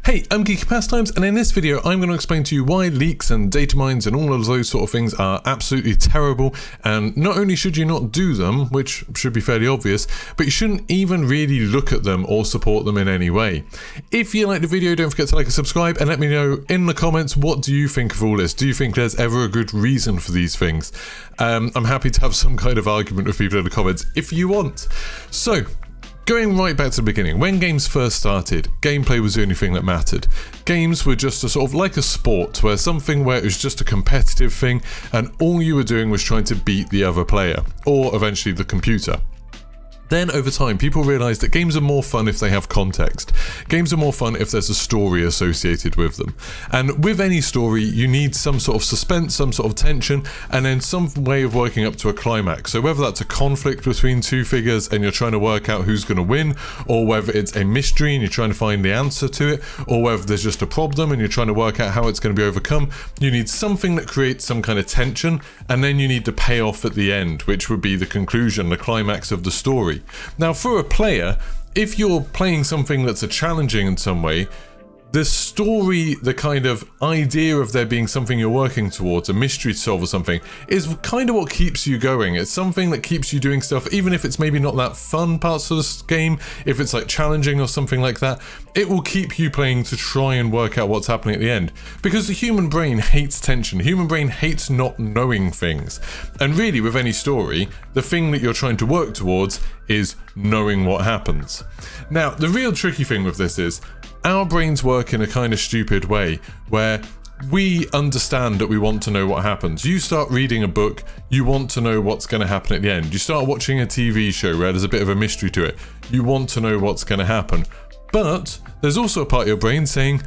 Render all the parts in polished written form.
Hey, I'm Geeky Pastimes, and in this video I'm going to explain to you why leaks and data mines and all of those sort of things are absolutely terrible, and not only should you not do them, which should be fairly obvious, but you shouldn't even really look at them or support them in any way. If you like the video, don't forget to like and subscribe, and let me know in the comments, what do you think of all this? Do you think there's ever a good reason for these things? I'm happy to have some kind of argument with people in the comments if you want. So, going right back to the beginning, when games first started, gameplay was the only thing that mattered. Games were just a sort of like a sport, where something where it was just a competitive thing, and all you were doing was trying to beat the other player, or eventually the computer. Then over time, people realised that games are more fun if they have context. Games are more fun if there's a story associated with them. And with any story, you need some sort of suspense, some sort of tension, and then some way of working up to a climax. So whether that's a conflict between two figures and you're trying to work out who's going to win, or whether it's a mystery and you're trying to find the answer to it, or whether there's just a problem and you're trying to work out how it's going to be overcome, you need something that creates some kind of tension, and then you need the payoff at the end, which would be the conclusion, the climax of the story. Now, for a player, if you're playing something that's challenging in some way, the story, the kind of idea of there being something you're working towards, a mystery to solve or something, is kind of what keeps you going. It's something that keeps you doing stuff, even if it's maybe not that fun parts of this game, if it's like challenging or something like that, it will keep you playing to try and work out what's happening at the end. Because the human brain hates tension, the human brain hates not knowing things. And really, with any story, the thing that you're trying to work towards is knowing what happens. Now, the real tricky thing with this is, our brains work in a kind of stupid way, where we understand that we want to know what happens. You start reading a book, you want to know what's going to happen at the end. You start watching a TV show where there's a bit of a mystery to it. You want to know what's going to happen. But there's also a part of your brain saying,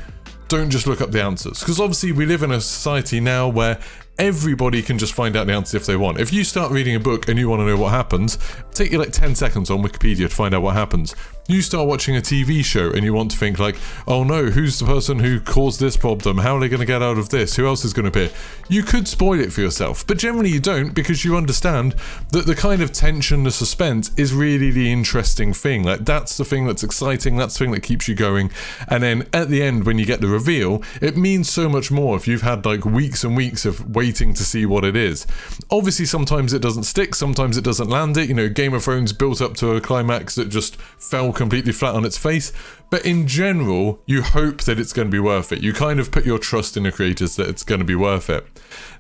don't just look up the answers. Because obviously we live in a society now where everybody can just find out the answer if they want. If you start reading a book and you want to know what happens, take you like 10 seconds on Wikipedia to find out what happens. You start watching a TV show and you want to think like, oh no, who's the person who caused this problem? How are they going to get out of this? Who else is going to appear? You could spoil it for yourself, but generally you don't, because you understand that the kind of tension, the suspense is really the interesting thing. Like, that's the thing that's exciting, that's the thing that keeps you going. And then at the end, when you get the reveal, it means so much more if you've had like weeks and weeks of waiting to see what it is. Obviously, sometimes it doesn't stick, sometimes it doesn't land it. You know, Game of Thrones built up to a climax that just fell completely flat on its face, but in general, you hope that it's going to be worth it. You kind of put your trust in the creators that it's going to be worth it.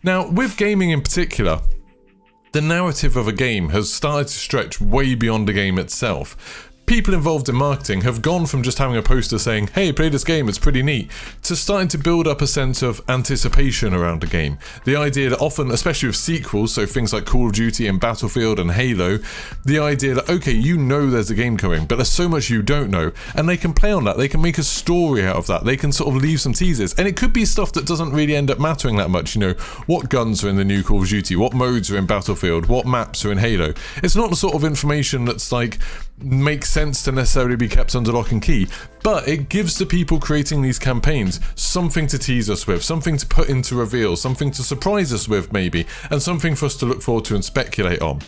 Now, with gaming in particular, the narrative of a game has started to stretch way beyond the game itself. People involved in marketing have gone from just having a poster saying, hey, play this game, it's pretty neat, to starting to build up a sense of anticipation around a game. The idea that often, especially with sequels, so things like Call of Duty and Battlefield and Halo, the idea that, okay, you know there's a game coming, but there's so much you don't know, and they can play on that, they can make a story out of that, they can sort of leave some teasers, and it could be stuff that doesn't really end up mattering that much. You know, what guns are in the new Call of Duty, what modes are in Battlefield, what maps are in Halo. It's not the sort of information that's like, makes sense to necessarily be kept under lock and key, but it gives the people creating these campaigns something to tease us with, something to put into reveal, something to surprise us with maybe, and something for us to look forward to and speculate on.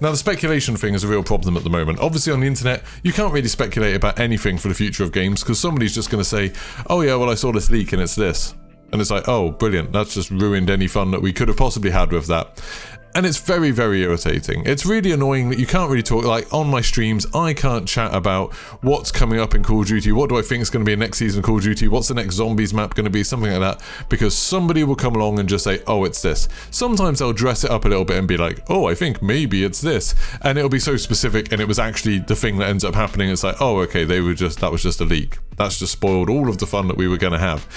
Now, the speculation thing is a real problem at the moment. Obviously on the internet, you can't really speculate about anything for the future of games, because somebody's just going to say, oh yeah, well I saw this leak and it's this. And it's like, oh, brilliant, that's just ruined any fun that we could have possibly had with that. And it's very, very irritating. It's really annoying that you can't really talk, like on my streams, I can't chat about what's coming up in Call of Duty, what do I think is going to be in next season of Call of Duty, what's the next zombies map going to be, something like that, because somebody will come along and just say, oh, it's this. Sometimes they'll dress it up a little bit and be like, oh, I think maybe it's this. And it'll be so specific, and it was actually the thing that ends up happening. It's like, oh, okay, that was just a leak. That's just spoiled all of the fun that we were going to have.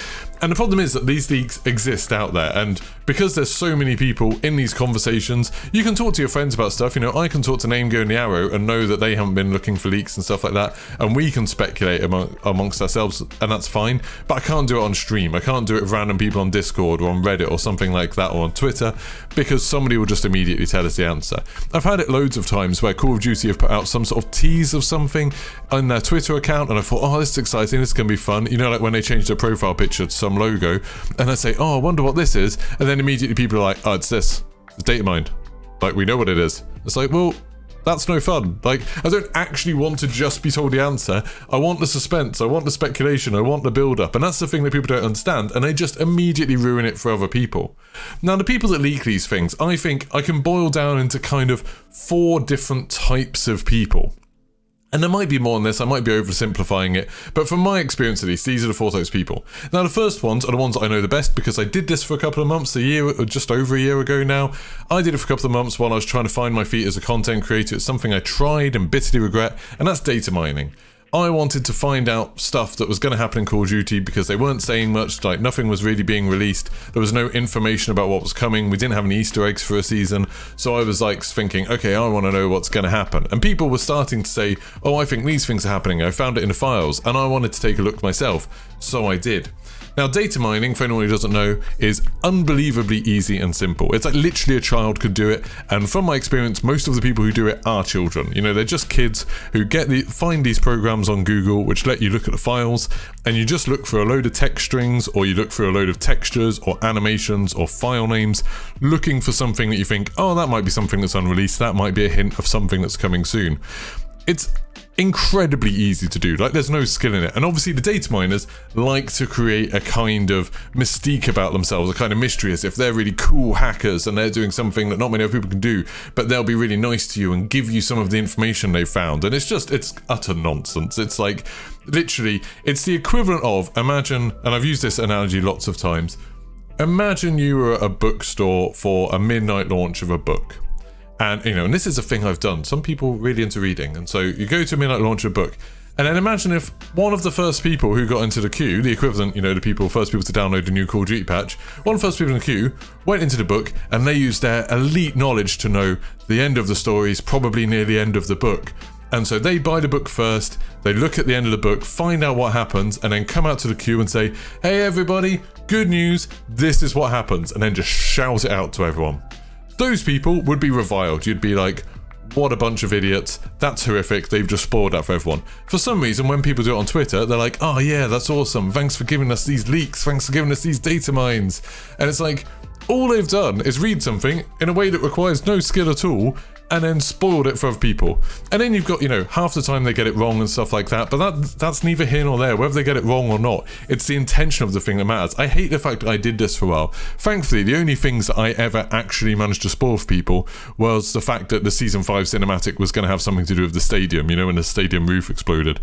And the problem is that these leaks exist out there, and because there's so many people in these conversations, you can talk to your friends about stuff. You know, I can talk to Name Go and the Arrow and know that they haven't been looking for leaks and stuff like that, and we can speculate amongst ourselves, and that's fine, but I can't do it on stream. I can't do it with random people on Discord or on Reddit or something like that, or on Twitter, because somebody will just immediately tell us the answer. I've had it loads of times where Call of Duty have put out some sort of tease of something on their Twitter account, and I thought, oh, this is exciting, this is going to be fun. You know, like when they change their profile picture to some logo, and I say, oh, I wonder what this is, and then immediately people are like, oh, it's this. It's data mined. Like, we know what it is. It's like, well, That's no fun. Like, I don't actually want to just be told the answer. I want the suspense, I want the speculation, I want the build-up, and that's the thing that people don't understand, and they just immediately ruin it for other people. Now, the people that leak these things, I think I can boil down into kind of 4 different types of people. And there might be more on this, I might be oversimplifying it, but from my experience at least, these are the 4 types of people. Now, the first ones are the ones that I know the best because I did this for a couple of months, a year, or just over a year ago now. I did it for a couple of months while I was trying to find my feet as a content creator. It's something I tried and bitterly regret, and that's data mining. I wanted to find out stuff that was going to happen in Call of Duty because they weren't saying much, like nothing was really being released. There was no information about what was coming. We didn't have any Easter eggs for a season. So I was like thinking, okay, I want to know what's going to happen. And people were starting to say, oh, I think these things are happening. I found it in the files and I wanted to take a look myself. So I did. Now, data mining, for anyone who doesn't know, is unbelievably easy and simple. It's like literally a child could do it. And from my experience, most of the people who do it are children. You know, they're just kids who find these programs on Google, which let you look at the files, and you just look for a load of text strings, or you look for a load of textures or animations or file names, looking for something that you think, oh, that might be something that's unreleased. That might be a hint of something that's coming soon. It's incredibly easy to do, like there's no skill in it. And obviously the data miners like to create a kind of mystique about themselves, a kind of mystery, as if they're really cool hackers and they're doing something that not many other people can do, but they'll be really nice to you and give you some of the information they've found. And it's utter nonsense. It's like, literally, it's the equivalent of, imagine, and I've used this analogy lots of times, imagine you were at a bookstore for a midnight launch of a book. And, you know, and this is a thing I've done. Some people are really into reading. And so you go to a midnight launch of a book. And then imagine if one of the first people who got into the queue, the equivalent, you know, the first people to download the new Call of Duty patch, one of the first people in the queue went into the book and they used their elite knowledge to know the end of the story is probably near the end of the book. And so they buy the book first, they look at the end of the book, find out what happens, and then come out to the queue and say, hey everybody, good news, this is what happens, and then just shout it out to everyone. Those people would be reviled. You'd be like, what a bunch of idiots. That's horrific. They've just spoiled that for everyone. For some reason, when people do it on Twitter, they're like, oh yeah, that's awesome. Thanks for giving us these leaks. Thanks for giving us these data mines. And it's like, all they've done is read something in a way that requires no skill at all and then spoiled it for other people. And then you've got, you know, half the time they get it wrong and stuff like that, but that's neither here nor there, whether they get it wrong or not. It's the intention of the thing that matters. I hate the fact that I did this for a while. Thankfully, the only things that I ever actually managed to spoil for people was the fact that the Season 5 cinematic was going to have something to do with the stadium, you know, when the stadium roof exploded.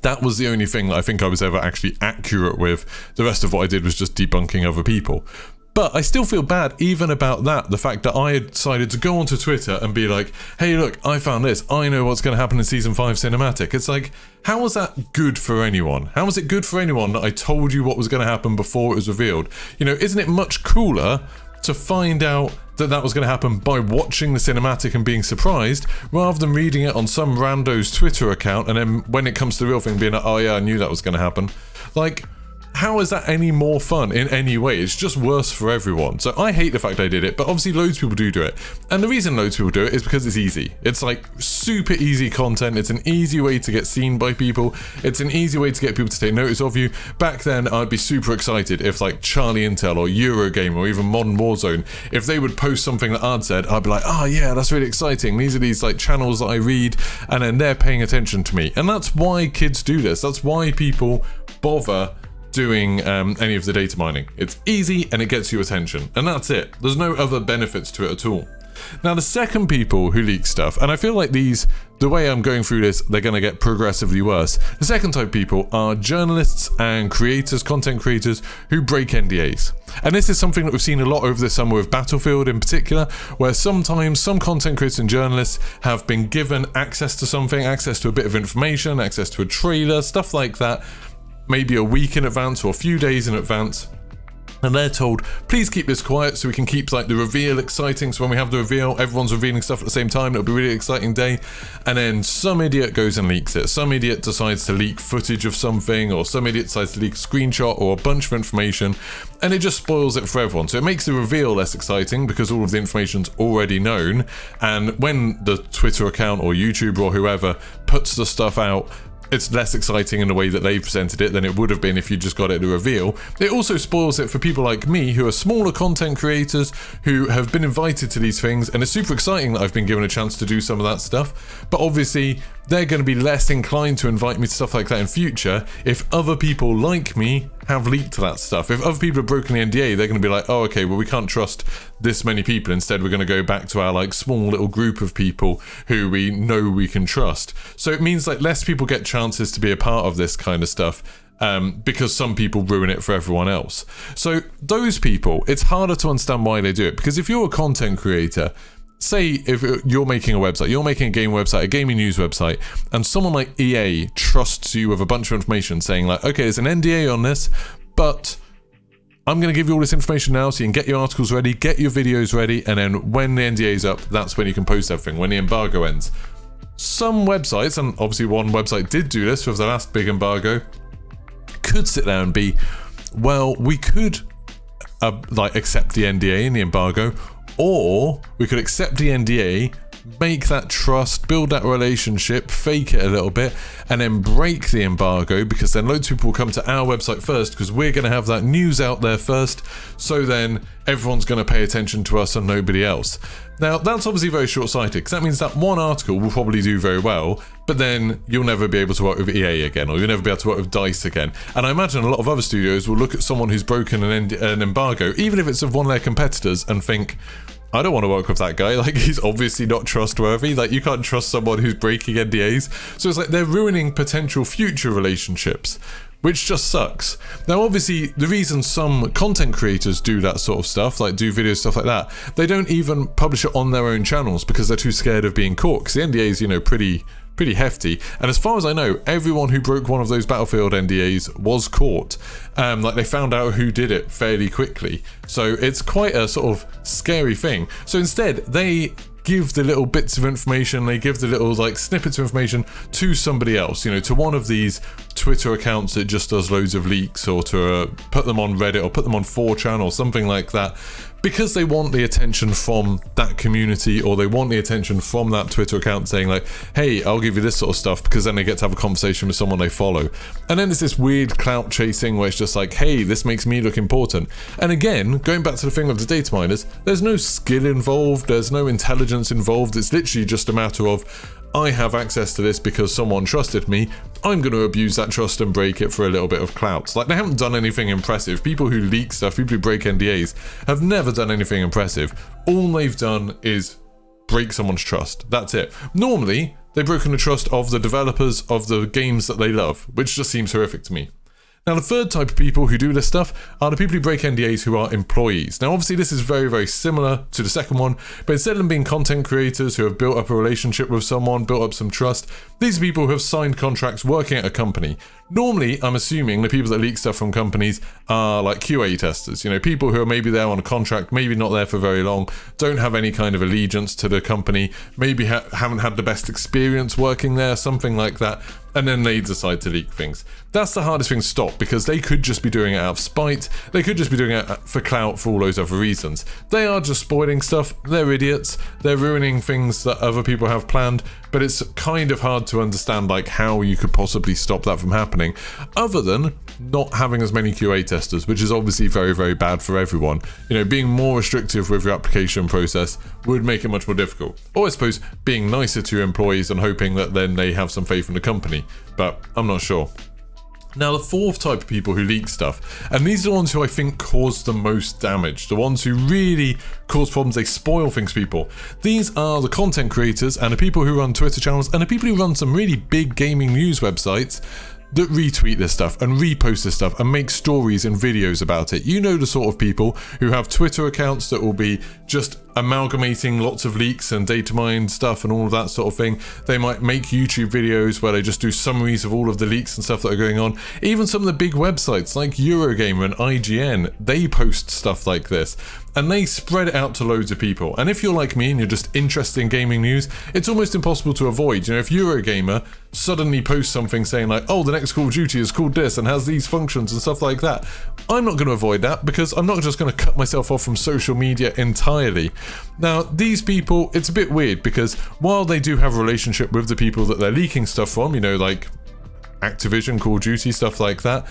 That was the only thing that I think I was ever actually accurate with. The rest of what I did was just debunking other people. But I still feel bad even about that, the fact that I had decided to go onto Twitter and be like, hey look, I found this, I know what's going to happen in Season 5 cinematic. It's like, how was that good for anyone? How was it good for anyone that I told you what was going to happen before it was revealed? You know, isn't it much cooler to find out that that was going to happen by watching the cinematic and being surprised, rather than reading it on some rando's Twitter account and then when it comes to the real thing being like, oh yeah, I knew that was going to happen. Like, how is that any more fun in any way? It's just worse for everyone. So I hate the fact I did it, but obviously loads of people do it. And the reason loads of people do it is because it's easy. It's like super easy content. It's an easy way to get seen by people. It's an easy way to get people to take notice of you. Back then, I'd be super excited if like Charlie Intel or Eurogame or even Modern Warzone, if they would post something that I'd said, I'd be like, oh yeah, that's really exciting. These are these like channels that I read, and then they're paying attention to me. And that's why kids do this. That's why people bother doing any of the data mining. It's easy and it gets you attention, and that's it. There's no other benefits to it at all. Now, the second people who leak stuff, and I feel like these, the way I'm going through this, they're going to get progressively worse. The second type of people are journalists and creators, content creators, who break NDAs. And this is something that we've seen a lot over the summer with Battlefield in particular, where sometimes some content creators and journalists have been given access to something, access to a bit of information, access to a trailer, stuff like that, maybe a week in advance or a few days in advance, and they're told, please keep this quiet so we can keep like the reveal exciting. So when we have the reveal, everyone's revealing stuff at the same time. It'll be a really exciting day. And then some idiot goes and leaks it. Some idiot decides to leak footage of something, or some idiot decides to leak a screenshot or a bunch of information, and it just spoils it for everyone. So it makes the reveal less exciting because all of the information's already known. And when the Twitter account or YouTube or whoever puts the stuff out, it's less exciting in the way that they've presented it than it would have been if you just got it to reveal. It also spoils it for people like me who are smaller content creators who have been invited to these things, and it's super exciting that I've been given a chance to do some of that stuff, but obviously they're going to be less inclined to invite me to stuff like that in future if other people like me have leaked that stuff. If other people have broken the NDA, they're going to be like, oh, okay, well, we can't trust this many people. Instead, we're going to go back to our like small little group of people who we know we can trust. So it means like less people get chances to be a part of this kind of stuff. Because some people ruin it for everyone else. So those people, it's harder to understand why they do it. Because if you're a content creator, say if you're making a website, you're making a game website, a gaming news website, and someone like EA trusts you with a bunch of information saying like, okay, there's an NDA on this, but I'm going to give you all this information now so you can get your articles ready, get your videos ready, and then when the NDA is up, that's when you can post everything, when the embargo ends. Some websites, and obviously one website did do this with the last big embargo, could sit there and be, well, we could like accept the NDA and the embargo, or we could accept the NDA, make that trust, build that relationship, fake it a little bit, and then break the embargo, because then loads of people will come to our website first because we're going to have that news out there first, so then everyone's going to pay attention to us and nobody else. Now, that's obviously very short-sighted, because that means that one article will probably do very well, but then you'll never be able to work with EA again, or you'll never be able to work with DICE again. And I imagine a lot of other studios will look at someone who's broken an embargo, even if it's of one of their competitors, and think, I don't want to work with that guy, like he's obviously not trustworthy, like you can't trust someone who's breaking NDAs. So it's like they're ruining potential future relationships, which just sucks. Now obviously the reason some content creators do that sort of stuff, like do video stuff like that, they don't even publish it on their own channels because they're too scared of being caught, because the NDA is, you know, pretty hefty, and as far as I know, everyone who broke one of those Battlefield NDAs was caught. Like they found out who did it fairly quickly, so it's quite a sort of scary thing. So instead, they give the little bits of information, they give the little like snippets of information to somebody else, you know, to one of these Twitter accounts that just does loads of leaks, or to put them on Reddit or put them on 4chan or something like that, because they want the attention from that community, or they want the attention from that Twitter account saying like, hey, I'll give you this sort of stuff, because then they get to have a conversation with someone they follow. And then there's this weird clout chasing where it's just like, hey, this makes me look important. And again, going back to the thing with the data miners, there's no skill involved, there's no intelligence involved, it's literally just a matter of, I have access to this because someone trusted me, I'm going to abuse that trust and break it for a little bit of clout. Like, they haven't done anything impressive. People who leak stuff, people who break NDAs, have never done anything impressive. All they've done is break someone's trust. That's it. Normally, they've broken the trust of the developers of the games that they love, which just seems horrific to me. Now, the third type of people who do this stuff are the people who break NDAs who are employees. Now, obviously, this is very, very similar to the second one, but instead of them being content creators who have built up a relationship with someone, built up some trust, these are people who have signed contracts working at a company. Normally, I'm assuming the people that leak stuff from companies are like QA testers, you know, people who are maybe there on a contract, maybe not there for very long, don't have any kind of allegiance to the company, maybe haven't had the best experience working there, something like that, and then they decide to leak things. That's the hardest thing to stop, because they could just be doing it out of spite, they could just be doing it for clout, for all those other reasons. They are just spoiling stuff, they're idiots, they're ruining things that other people have planned, but it's kind of hard to understand like how you could possibly stop that from happening, other than not having as many QA testers, which is obviously very, very bad for everyone. You know, being more restrictive with your application process would make it much more difficult. Or I suppose being nicer to your employees and hoping that then they have some faith in the company, but I'm not sure. Now, the fourth type of people who leak stuff, and these are the ones who I think cause the most damage, the ones who really cause problems, they spoil things for people. These are the content creators and the people who run Twitter channels and the people who run some really big gaming news websites that retweet this stuff and repost this stuff and make stories and videos about it. You know, the sort of people who have Twitter accounts that will be just amalgamating lots of leaks and data mine stuff and all of that sort of thing. They might make YouTube videos where they just do summaries of all of the leaks and stuff that are going on. Even some of the big websites like Eurogamer and IGN, they post stuff like this and they spread it out to loads of people. And if you're like me and you're just interested in gaming news, it's almost impossible to avoid. You know, if Eurogamer suddenly posts something saying like, oh, the next Call of Duty is called this and has these functions and stuff like that, I'm not going to avoid that, because I'm not just going to cut myself off from social media entirely. Now, these people, it's a bit weird, because while they do have a relationship with the people that they're leaking stuff from, you know, like Activision, Call of Duty, stuff like that,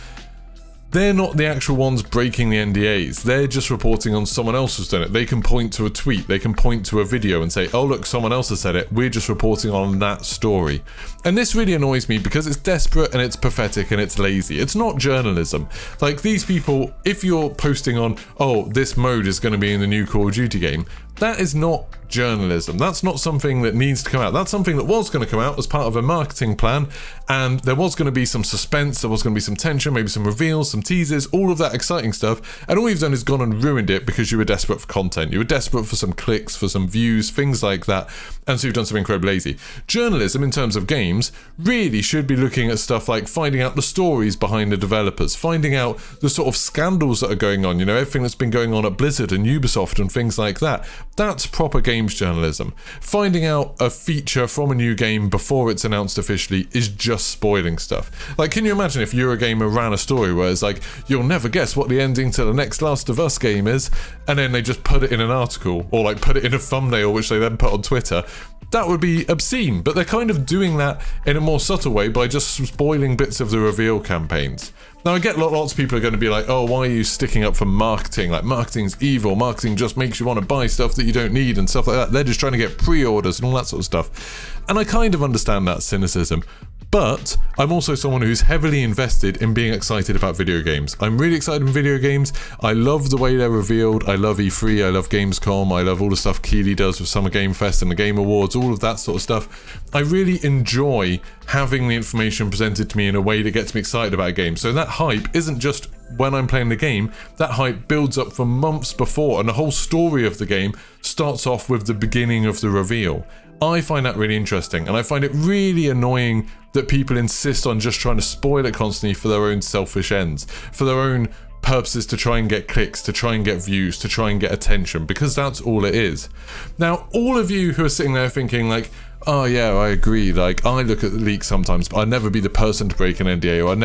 they're not the actual ones breaking the NDAs. They're just reporting on someone else who's done it. They can point to a tweet, they can point to a video and say, oh look, someone else has said it, we're just reporting on that story. And this really annoys me because it's desperate and it's pathetic and it's lazy. It's not journalism. Like, these people, if you're posting on, oh, this mode is going to be in the new Call of Duty game, that is not journalism. That's not something that needs to come out. That's something that was going to come out as part of a marketing plan, and there was going to be some suspense, there was going to be some tension, maybe some reveals, some teasers, all of that exciting stuff, and all you've done is gone and ruined it because you were desperate for content. You were desperate for some clicks, for some views, things like that, and so you've done something incredibly lazy. Journalism, in terms of games, really should be looking at stuff like finding out the stories behind the developers, finding out the sort of scandals that are going on, you know, everything that's been going on at Blizzard and Ubisoft and things like that. That's proper games journalism. Finding out a feature from a new game before it's announced officially is just spoiling stuff. Like, can you imagine if Eurogamer ran a story where it's like, you'll never guess what the ending to the next Last of Us game is, and then they just put it in an article, or like put it in a thumbnail which they then put on Twitter? That would be obscene, but they're kind of doing that in a more subtle way by just spoiling bits of the reveal campaigns. Now, I get lots of people are going to be like, oh, why are you sticking up for marketing? Like, marketing's evil. Marketing just makes you want to buy stuff that you don't need and stuff like that. They're just trying to get pre-orders and all that sort of stuff. And I kind of understand that cynicism. But I'm also someone who's heavily invested in being excited about video games. I'm really excited in video games. I love the way they're revealed. I love E3. I love Gamescom. I love all the stuff Keighley does with Summer Game Fest and the Game Awards, all of that sort of stuff. I really enjoy having the information presented to me in a way that gets me excited about a game. So that hype isn't just when I'm playing the game. That hype builds up for months before, and the whole story of the game starts off with the beginning of the reveal. I find that really interesting, and I find it really annoying that people insist on just trying to spoil it constantly for their own selfish ends, for their own purposes, to try and get clicks, to try and get views, to try and get attention, because that's all it is. Now, all of you who are sitting there thinking like, oh yeah, I agree, like, I look at the leaks sometimes, but I'd never be the person to break an NDA, or I'd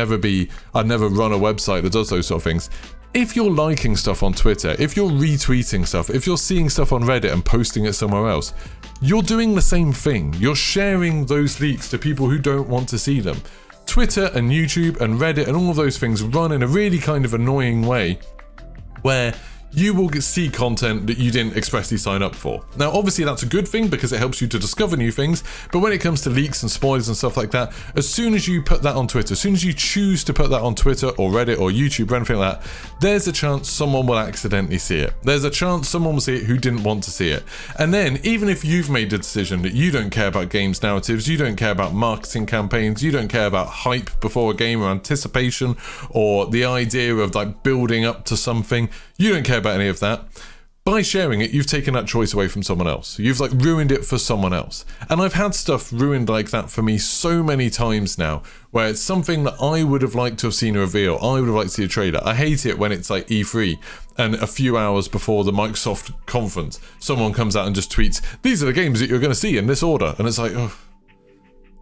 never run a website that does those sort of things. If you're liking stuff on Twitter, if you're retweeting stuff, if you're seeing stuff on Reddit and posting it somewhere else, you're doing the same thing. You're sharing those leaks to people who don't want to see them. Twitter and YouTube and Reddit and all of those things run in a really kind of annoying way where you will see content that you didn't expressly sign up for. Now, obviously that's a good thing because it helps you to discover new things, but when it comes to leaks and spoilers and stuff like that, as soon as you put that on Twitter, as soon as you choose to put that on Twitter or Reddit or YouTube or anything like that, there's a chance someone will accidentally see it. There's a chance someone will see it who didn't want to see it. And then, even if you've made the decision that you don't care about games narratives, you don't care about marketing campaigns, you don't care about hype before a game or anticipation or the idea of like building up to something, you don't care about any of that. By sharing it, you've taken that choice away from someone else. You've like ruined it for someone else. And I've had stuff ruined like that for me so many times now, where it's something that I would have liked to have seen a reveal. I would have liked to see a trailer. I hate it when it's like E3 and a few hours before the Microsoft conference, someone comes out and just tweets, these are the games that you're going to see in this order. And it's like, oh.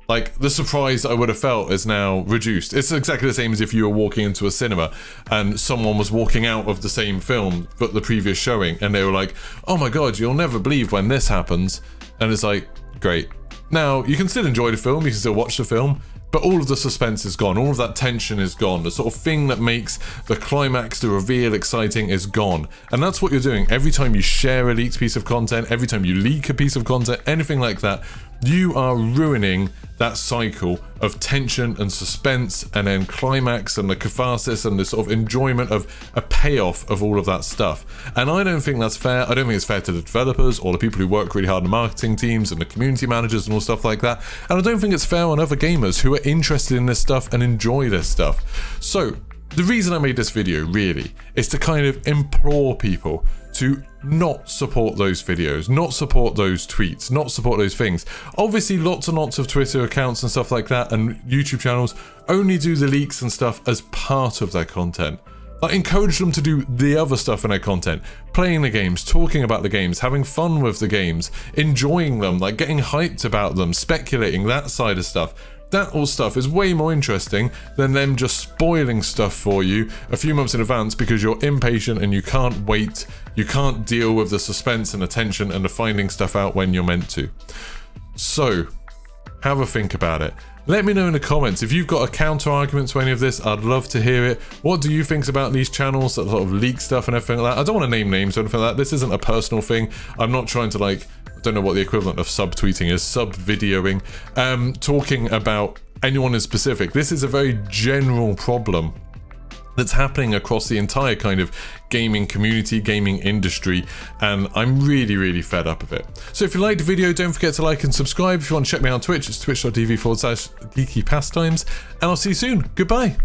Like, the surprise I would have felt is now reduced. It's exactly the same as if you were walking into a cinema and someone was walking out of the same film but the previous showing, and they were like, oh my god, you'll never believe when this happens. And it's like, great. Now, you can still enjoy the film, you can still watch the film, but all of the suspense is gone, all of that tension is gone, the sort of thing that makes the climax, the reveal exciting is gone. And that's what you're doing every time you share a leaked piece of content, every time you leak a piece of content, anything like that, you are ruining that cycle of tension and suspense and then climax and the catharsis and the sort of enjoyment of a payoff of all of that stuff. And I don't think that's fair. I don't think it's fair to the developers or the people who work really hard in the marketing teams and the community managers and all stuff like that. And I don't think it's fair on other gamers who are interested in this stuff and enjoy this stuff. So the reason I made this video really is to kind of implore people to not support those videos, not support those tweets, not support those things. Obviously lots and lots of Twitter accounts and stuff like that and YouTube channels only do the leaks and stuff as part of their content. Like, encourage them to do the other stuff in their content, playing the games, talking about the games, having fun with the games, enjoying them, like getting hyped about them, speculating, that side of stuff. That all stuff is way more interesting than them just spoiling stuff for you a few months in advance because you're impatient and you can't wait, you can't deal with the suspense and the tension and the finding stuff out when you're meant to. So, have a think about it. Let me know in the comments if you've got a counter argument to any of this. I'd love to hear it. What do you think about these channels that sort of leak stuff and everything like that? I don't want to name names or anything like that. This isn't a personal thing. I'm not trying to, like, I don't know what the equivalent of sub-tweeting is, sub-videoing, talking about anyone in specific. This is a very general problem that's happening across the entire kind of gaming community, gaming industry, and I'm really fed up of it. So if you liked the video, don't forget to like and subscribe. If you want to check me out on Twitch, it's twitch.tv/geeky pastimes, and I'll see you soon. Goodbye.